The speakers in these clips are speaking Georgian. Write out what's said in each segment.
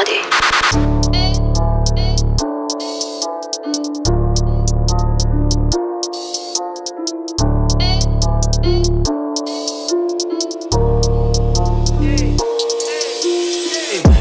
მოდი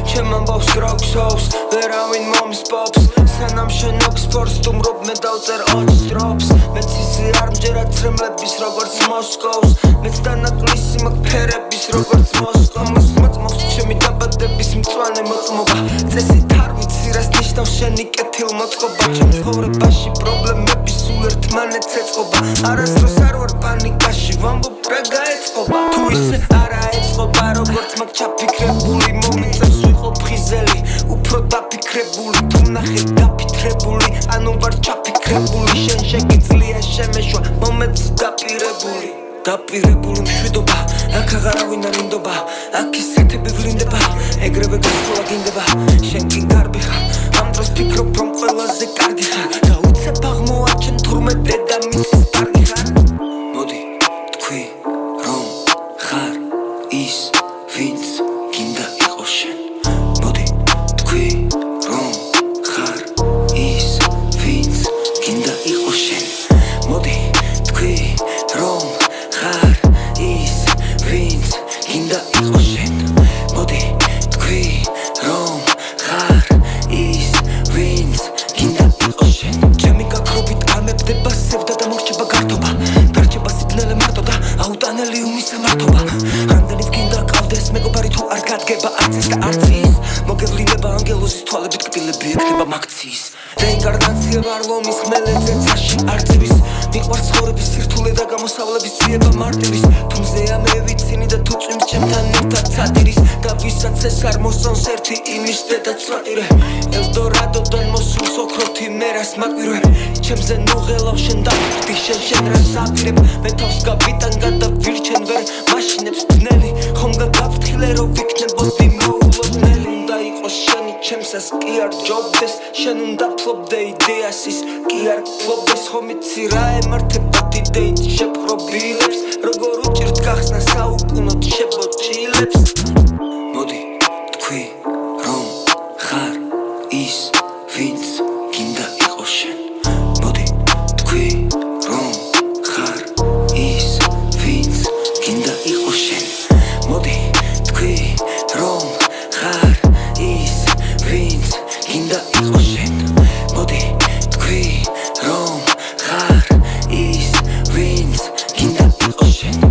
Ჩემან ბავს გროქსობს, ვერავინ მომის პოპს სანამ შენ ოქსფორდს სტუმრობ მე დავწერ ოჩსტროპს მეც ისე არ მჯერად ცრემლების როგორც მოსკოვს მეც დანაკლისი მაქვს ფერების როგორც მოსკოვს მოწმობს ჩემი დაბადების მწვანე მოწმობა წესით არ ვიცი რას ნიშნავს შენი კეთილმოწყობა ჩემ ცხოვრებაში პრობლემები სულ ერთმანეთს ეწყობა არასდროს არ ვარ პანიკაში ვამბობ რა გაეწყობა თუ ისე არა ეწყობა როგორც მაქვს ჩაფიქრებული მომიწევს ხიზელი უფრო დაფიქრებული თუ ნახე დაფიქრებული ანუ ვარ ჩაფიქრებული შენ შეგიძლია შემეშვა მომეც დაპირებული მშვიდობა აქ აღარავინ არ ინდობა აქ ისეთები ვლინდება ეგრევე გასვლა გინდება შენ კი გარბი ხარ ამ დროს ფიქრობ რომ ყველაზე კარგი ხარ და უცებ აღმოაჩენ თურმე დედამისის პარკი ხარ მოდი თქვი რომ ხარ ის ვინც გინდა იყოს შენ რამდენიც გინდა ყავდეს მეგობარი თუ არ გადგება არც ეს და არც ის მოგევლინება ანგელოზის თვალებით კბილები ექნება მაქციის რეინკარნაცია ვარ ლომის ხმელე წეცაში არ ძივის მიყვარს ცხოვრების სირთულე და გამოსავლების ძიება მარტივის თუმზეა მე ვიცინი და თუ წვიმს ჩემთან ერთად ცადირის და ვისაც ეს არ მოსწონს ერთი იმის დედა წვატირე ელდორადოდან მოსულს ოქროთი მე რას მაკვირვებ ჩემზე ნუღელავ შენ დაფრთხდი შენ რას აპირებ მე თავს გავიტან გადავირჩენ ვერ მაშინებს ბნელი ხომ გაგაფრთხილე რომ ვიქნებოდი მოულოდნელი უნდა იყოს შენი ჩემსას კი არ ჯობდეს შენ უნდა ფლობდე იდეას ის კი არ ფლობდეს ხომ იცი რა ემართება დიდეით შეპყრობილებს როგორ უჭირთ გახსნა საუკუნოდ შებოჭილებს მოდი თქვი რომ ხარ ის ვინც გინდა იყოს შენ მოდი თქვი რომ ხარ ის ვინც გინდა იყოს შენ მოდი თქვი რომ ხარ ის ვინც გინდა იყოს შენ მოდი თქვი რომ ხარ ის ვინც გინდა იყოს შენ